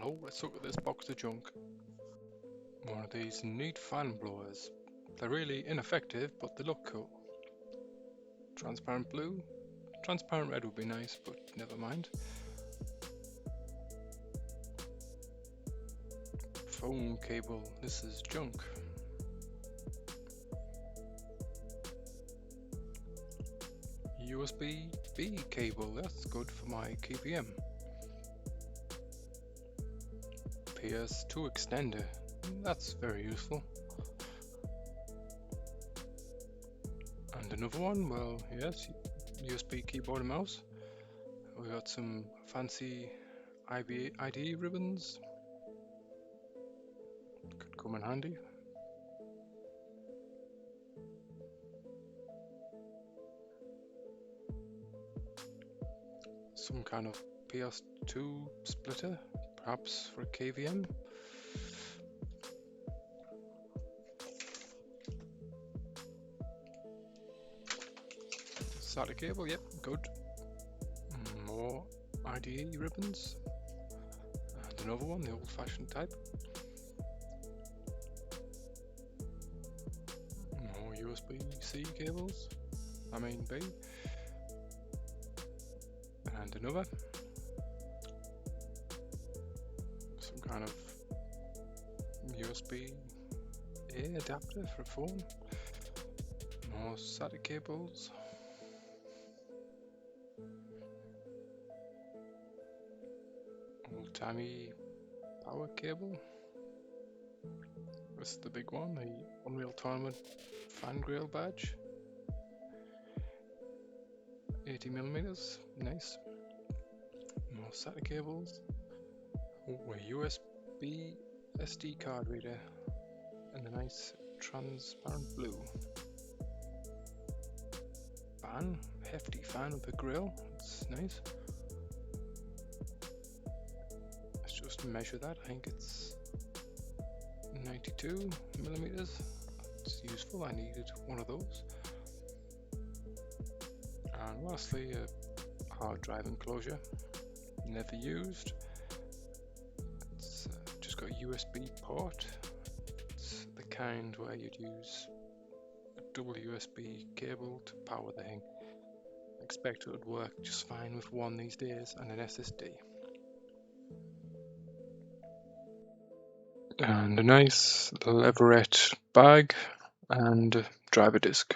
Hello, let's look at this box of junk. One of these neat fan blowers. They're really ineffective, but they look cool. Transparent blue. Transparent red would be nice, but never mind. Phone cable. This is junk. USB-B cable. That's good for my KPM. PS2 extender. That's very useful. And another one, well, yes, USB keyboard and mouse. We got some fancy IDE ribbons. Could come in handy. Some kind of PS2 splitter, perhaps for a KVM. SATA cable, yep, good. More IDE ribbons. And another one, the old-fashioned type. More USB-C cables, B. And another. Some kind of USB-A adapter for a phone. More SATA cables. Old-timey power cable. This is the big one, the Unreal Tournament fan grill badge. 80mm, nice. More SATA cables. Oh, a USB SD card reader and a nice transparent blue. Fan, hefty fan with a grill, it's nice. Let's just measure that, I think it's 92mm. It's useful, I needed one of those. And lastly, a hard drive enclosure, never used. It's just got a USB port. It's the kind where you'd use a double USB cable to power the thing. I expect it would work just fine with one these days and an SSD. And a nice leverette bag and driver disc.